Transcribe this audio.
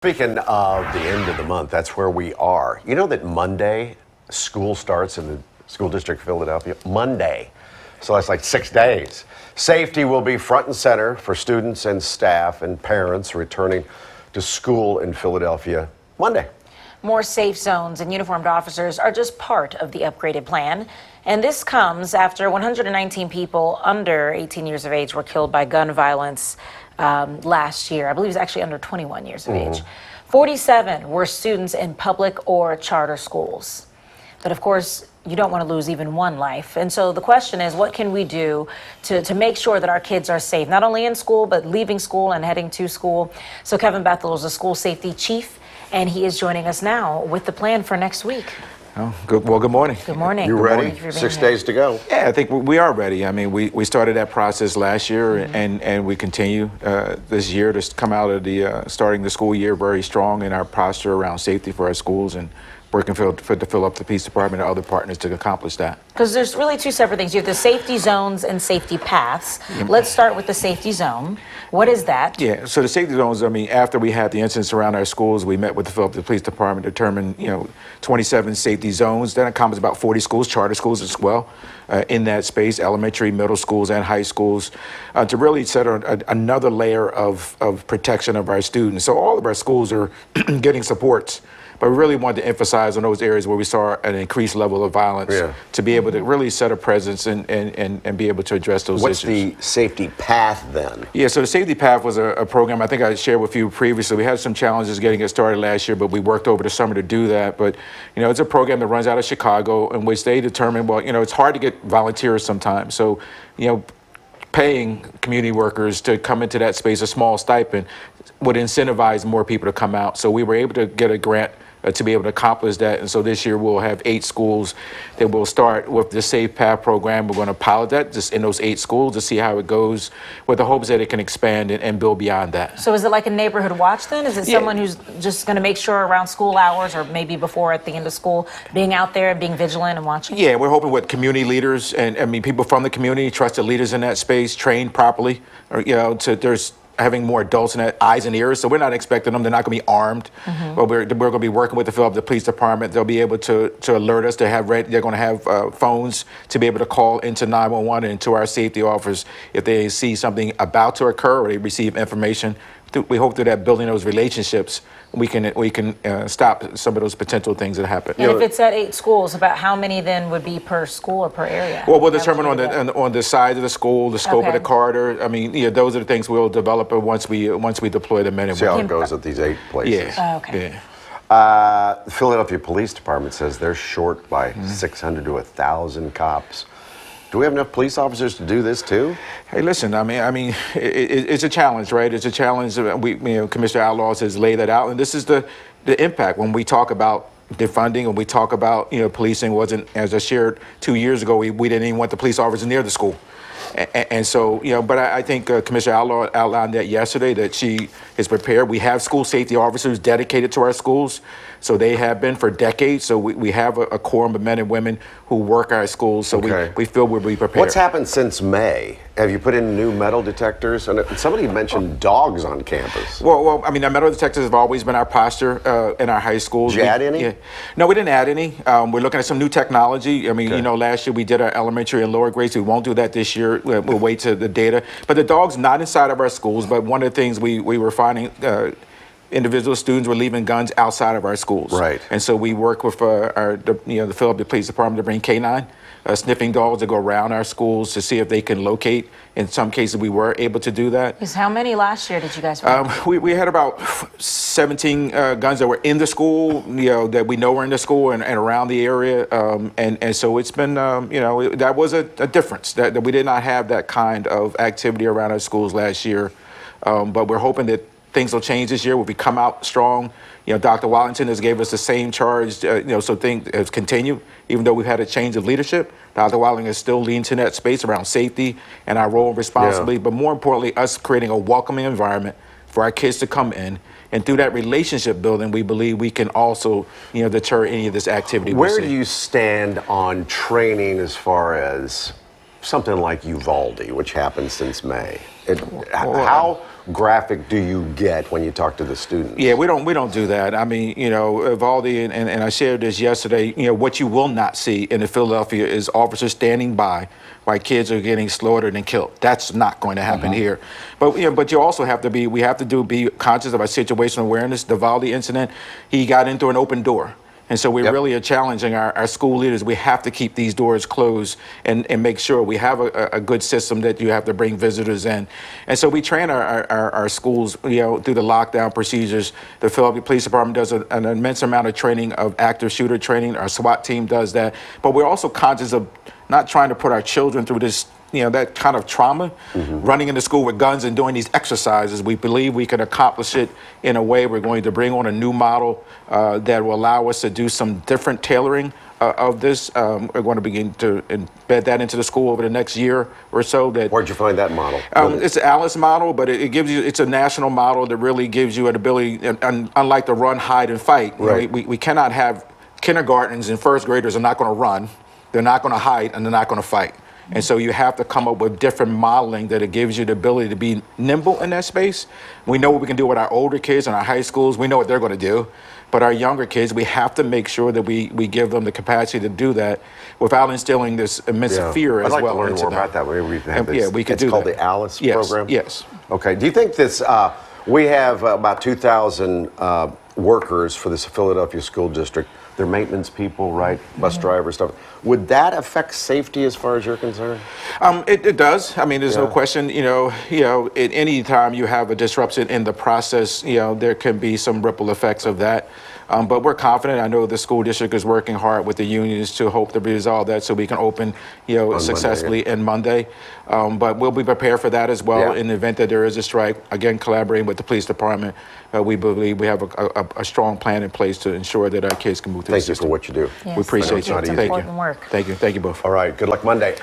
Speaking of the end of the month, that's where we are. You know that Monday school starts in the school district of Philadelphia? Monday. So that's like 6 days. Safety will be front and center for students and staff and parents returning to school in Philadelphia Monday. More safe zones and uniformed officers are just part of the upgraded plan. And this comes after 119 people under 18 years of age were killed by gun violence last year. I believe it's actually under 21 years of age. 47 were students in public or charter schools. But of course, you don't want to lose even one life. And so the question is, what can we do to make sure that our kids are safe, not only in school, but leaving school and heading to school? So Kevin Bethel is a school safety chief, and he is joining us now with the plan for next week. Oh, good morning. Good morning. You ready? 6 days to go. Yeah, I think we are ready. I mean, we started that process last year, and we continue this year to come out of the starting the school year very strong in our posture around safety for our schools and working to fill up the police department and other partners to accomplish that. Because there's really two separate things. You have the safety zones and safety paths. Let's start with the safety zone. What is that? Yeah, so the safety zones, I mean, after we had the incidents around our schools, we met with the Philadelphia Police Department, determined, 27 safety zones. That encompasses about 40 schools, charter schools as well, in that space, elementary, middle schools, and high schools, to really set another layer of protection of our students. So all of our schools are getting supports. But we really wanted to emphasize on those areas where we saw an increased level of violence to be able to really set a presence and be able to address those issues. What's the safety path then? Yeah, so the Safety Path was a program I think I shared with you previously. We had some challenges getting it started last year, but we worked over the summer to do that. But, it's a program that runs out of Chicago in which they determine, well, it's hard to get volunteers sometimes. So, paying community workers to come into that space, a small stipend, would incentivize more people to come out. So we were able to get a grant to be able to accomplish that. And so this year we'll have 8 schools that will start with the Safe Path program. We're going to pilot that just in those 8 schools to see how it goes, with the hopes that it can expand and build beyond that. So is it like a neighborhood watch then? Is it someone who's just going to make sure around school hours or maybe before at the end of school, being out there and being vigilant and watching? Yeah, we're hoping with community leaders and people from the community, trusted leaders in that space, trained properly, or, there's having more adults in that eyes and ears. So we're not expecting them. They're not going to be armed. But we're going to be working with the Philadelphia Police Department. They'll be able to alert us. They're going to have phones to be able to call into 911 and to our safety officers if they see something about to occur or they receive information. We hope that building those relationships, we can stop some of those potential things that happen. And if it's at 8 schools, about how many then would be per school or per area? Well, we'll determine on the size of the school, the scope of the corridor. I mean, those are the things we'll develop once we deploy the men and women. See how it goes at these 8 places. Yeah. Okay. Yeah. The Philadelphia Police Department says they're short by 600 to 1,000 cops. Do we have enough police officers to do this too? Hey, listen. I mean, it's a challenge, right? It's a challenge. Commissioner Outlaws has laid that out, and this is the impact when we talk about defunding and we talk about policing. Wasn't, as I shared 2 years ago, we didn't even want the police officers near the school. And so, but I think Commissioner Outlaw outlined that yesterday, that she is prepared. We have school safety officers dedicated to our schools. So they have been for decades. So we have a quorum of men and women who work our schools. So we feel we'll be prepared. What's happened since May? Have you put in new metal detectors? And somebody mentioned dogs on campus. Well, I mean, our metal detectors have always been our posture in our high schools. Did you add any? Yeah. No, we didn't add any. We're looking at some new technology. I mean, last year we did our elementary and lower grades. We won't do that this year. We'll wait to the data. But the dogs not inside of our schools. But one of the things we were finding, individual students were leaving guns outside of our schools. Right. And so we work with the Philadelphia Police Department to bring K9 sniffing dogs to go around our schools to see if they can locate. In some cases, we were able to do that. Because how many last year did you guys find? We had about 17 guns that were in the school, that we know were in the school and around the area. And so it's been, that was a difference, that we did not have that kind of activity around our schools last year. But we're hoping that things will change this year. We'll come out strong. Dr. Wallington has gave us the same charge, so things have continued. Even though we've had a change of leadership, Dr. Wallington is still leaning to that space around safety and our role and responsibility, but more importantly, us creating a welcoming environment for our kids to come in. And through that relationship building, we believe we can also, deter any of this activity. Where do you stand on training as far as something like Uvalde, which happened since May? How graphic do you get when you talk to the students? Yeah, we don't do that. I mean, you know, Valdi, and I shared this yesterday. You know, what you will not see in Philadelphia is officers standing by while kids are getting slaughtered and killed. That's not going to happen here. But you know, but you also have to be. We have to be conscious of our situational awareness. The Valdi incident, he got into an open door. And so we really are challenging our school leaders. We have to keep these doors closed and make sure we have a good system that you have to bring visitors in. And so we train our schools, you know, through the lockdown procedures. The Philadelphia Police Department does an immense amount of training of active shooter training. Our SWAT team does that. But we're also conscious of not trying to put our children through this, you know, that kind of trauma, running into school with guns and doing these exercises. We believe we can accomplish it in a way. We're going to bring on a new model that will allow us to do some different tailoring of this. We're going to begin to embed that into the school over the next year or so. Where'd you find that model? It's an Alice model, but it gives you, it's a national model that really gives you an ability, and unlike the run, hide, and fight, Right. we cannot have kindergartens and first graders are not going to run, they're not going to hide, and they're not going to fight. And so you have to come up with different modeling that it gives you the ability to be nimble in that space. We know what we can do with our older kids in our high schools. We know what they're going to do. But our younger kids, we have to make sure that we give them the capacity to do that without instilling this immense fear as well. I'd like to learn into more them. about that. Maybe we can have this. Yeah, we could do It's called that. the Alice program? Yes. Okay. Do you think this, we have about 2,000 workers for this Philadelphia school district. They're maintenance people, right? Bus drivers, stuff. Would that affect safety as far as you're concerned? It does. I mean, there's no question. You know, at any time you have a disruption in the process, you know, there can be some ripple effects of that. But we're confident. I know the school district is working hard with the unions to hope to resolve that so we can open, you know, successfully in Monday. But we'll be prepared for that as well in the event that there is a strike. Again, collaborating with the police department, we believe we have a strong plan in place to ensure that our kids can move through the Thank you system. for what you do. Yes, We appreciate you. it's Thank you. important work. Thank you. Thank you both. All right. Good luck Monday.